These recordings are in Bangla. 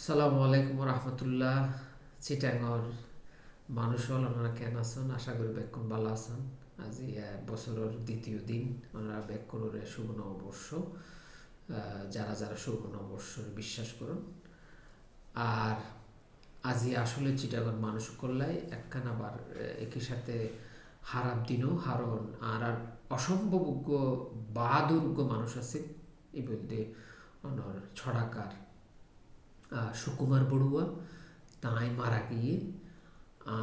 আসসালামু আলাইকুম রহমতুল্লাহ। চিটাঙর মানুষ হল ওনারা কেন আছেন? আশা করি বেক্ষণ ভালো আছেন। আজি বছরের দ্বিতীয় দিন ওনারা বেক্ষণের শুভ নববর্ষ। যারা যারা শুভ নববর্ষরে বিশ্বাস করুন। আর আজি আসলে চিটাগং মানুষ করলাই একখান আবার একই সাথে হারাপ দিনও হারণ আর আর অসম্ভবজ্ঞ বাহাদুর্য মানুষ আছে এই বলতে অনর ছড়াকার সুকুমার বড়ুয়া তাই মারা গিয়ে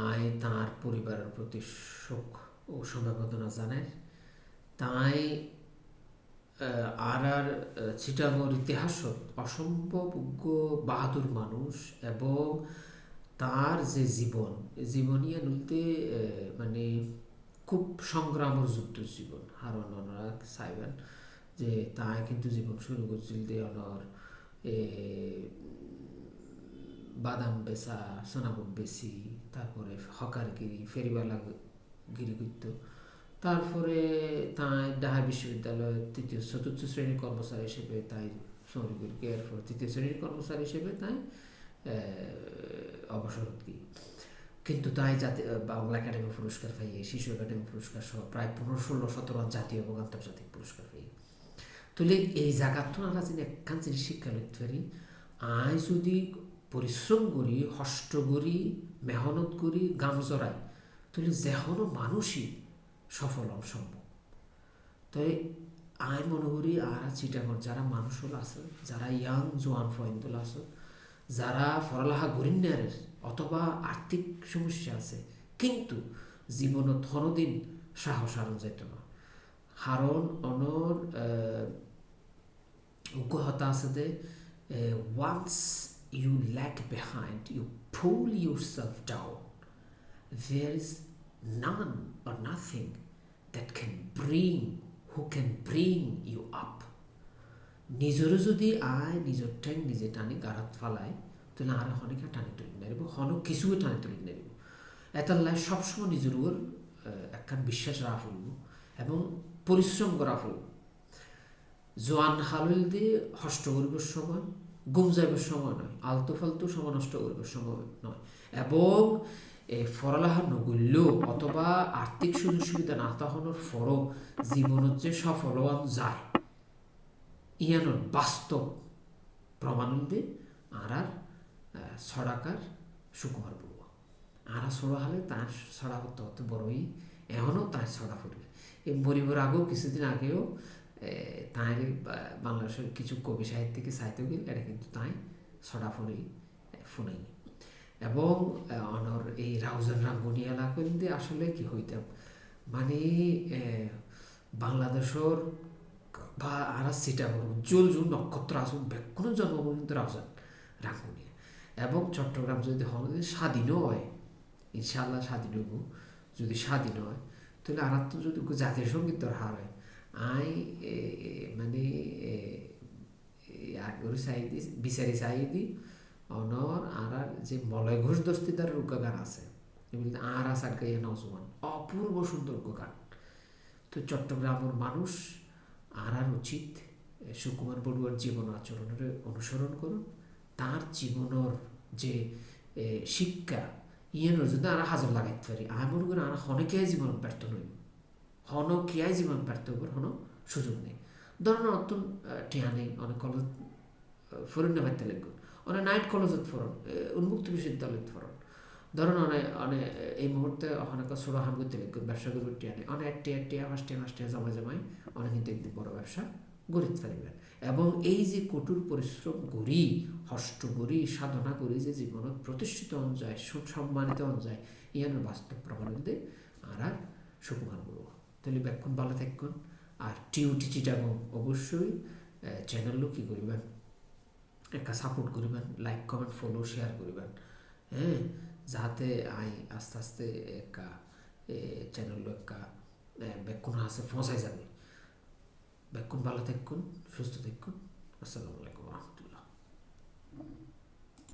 আয় তাঁর পরিবারের প্রতি শোক ও সমবেদনা জানায়। তাই আর আর চিটাগংর ইতিহাসত অসম্ভবজ্ঞ বাহাদুর মানুষ এবং তার যে জীবনীয়া নলতে মানে খুব সংগ্রামের যুদ্ধ জীবন হারণ ওনারা চাইবেন যে তাই কিন্তু জীবন শুরু করছিল দিয়ে অনর এ বাদাম বেচা সোনাবুট বেশি, তারপরে হকারগিরি ফেরিওয়ালা গিরি করতো। তারপরে তাই ঢাকা বিশ্ববিদ্যালয়ের চতুর্থ শ্রেণীর কর্মচারী হিসেবে তাই সৌরি করি এরপর তৃতীয় শ্রেণীর কর্মচারী হিসেবে তাই অবসর দিই। কিন্তু তাই জাতীয় বাংলা একাডেমি পুরস্কার পাইয়ে, শিশু একাডেমি পুরস্কার সহ প্রায় 15, 16, 17 জাতীয় এবং আন্তর্জাতিক পুরস্কার পাই। তাহলে এই জায়গার তো আমরা যদি একখান জিনিস শিক্ষা লইতে পারি, আয় যদি পরিশ্রম করি, কষ্ট করি, মেহনত করি, গাম জড়াই, তাহলে যেকোনো মানুষই সফল হওয়া সম্ভব। তাই আয় মনে করি আর চিটাগং যারা মানুষ হল আছে, যারা ইয়াং জোয়ান ফয়েন্দল আছে, যারা পড়ালেখা গরিন্যার অথবা আর্থিক সমস্যা আছে কিন্তু জীবনত কোনোদিন সাহস হারণ যাইত না। হারণ অনর উগ্রহতা আছে যে once you lag behind, you pull yourself down. There is none or nothing that can who can bring you up. নিজেরও যদি আয় নিজের ঠ্যাং নিজে টানি গাড়াত ফালায়, তাহলে আর অনেকে টানি তুলি নারিব, হনক কিছুই টানি তুলি নারিব। এটার লাই সবসময় নিজের উপর একখান বিশ্বাস রাখা ফুলব এবং পরিশ্রম করা ফুলব। জোয়ান হালুল দিয়ে হষ্ট করিবার সময়, গুম যাইবার সময় নয়, আলতু ফালতু সময় নষ্ট করিবার সময় নয়, এবং ফরলাহা নগল্য অথবা আর্থিক সুযোগ সুবিধা না তখনের ফর জীবনত যে সফল হওয়া যায় ইয়ানোর বাস্তব প্রমাণন্দে আর আর ছড়াকার সুকুমার বড়ুয়া আর ছড়া হলে তার ছড়া হতে হতে বড়ই এখনও তার ছড়া ফুটবে। এই মরিবার আগেও কিছুদিন আগেও তাই বাংলাদেশের কিছু কবি সাহিত্যিকে সাহিত্য গেল এটা কিন্তু তাই ছড়া ফুড়ি ফুনাই এবং অনর এই রাউজান রাঙ্গুনি এলাকার দিয়ে আসলে কি হইতাম মানে বাংলাদেশের বা আর সিটাগং উজ্জ্বল যে নক্ষত্র আসুন বেক্ষণ জন্মভূমি কিন্তু রাউজান রাঙ্গুনিয়া এবং চট্টগ্রাম যদি হন স্বাধীনও হয়, ইনশাআল্লাহ স্বাধীন হইব, যদি স্বাধীন হয় তাহলে আর তো যদি জাতীয় সঙ্গীত দরকার হয় আই মানে আগরে চাইদি বিচারি চাইদি অনর আর যে মলয় ঘোষ দস্তিদার গান আছে এমনি আর আসার গাইয়া নজওয়ান অপূর্ব সুন্দর গান। তো চট্টগ্রামের মানুষ আর উচিত সুকুমার বড়ুয়ার জীবন আচরণের অনুসরণ করুন, তার জীবনের যে শিক্ষা ইয়ানোর যদি আর হাজার লাগাইতে পারি আমি মনে করি আর অনেকে জীবন ব্যর্থ নই, হনকিয়াই জীবন ব্যর্থ হবার কোনো সুযোগ নেই। ধরুন নতুন টিয়া নেই অনেক কলেজ ফরেন নেবাইতে লাগবে, অনেক নাইট কলেজত ফরন, উন্মুক্ত বিশ্ববিদ্যালয়ত ফরন, ধরুন অনেক অনেক এই মুহূর্তে অনেক ছোটো হাম করতে লাগবে ব্যবসা করবে টিয়া নেই অনেক টিয়া মাস টিয়া জমা জমাই অনেক কিন্তু একদিন বড় ব্যবসা গড়িতে পারিবেন। এবং এই যে কঠোর পরিশ্রম করি কষ্ট করি সাধনা করি যে জীবনত প্রতিষ্ঠিত অনুযায়ী সুসম্মানিত অনুযায়ী ইয়ানোর বাস্তব প্রমাণ দিয়ে আর আর সুকুমার বড়ুয়া। তাহলে বেক্ষণ ভালো থাকুন। আর টিউটি চিটাগং অবশ্যই চ্যানেলও কী করিবেন একটা সাপোর্ট করিবেন, লাইক কমেন্ট ফলো শেয়ার করিবেন, হ্যাঁ, যাতে আই আস্তে আস্তে একটা চ্যানেল একটা বেক্ষণ আছে পৌঁছাই যাবে। বেক্ষণ ভালো থাকুন, সুস্থ থাকুন। আসসালামু আলাইকুম রহমতুল্লাহ।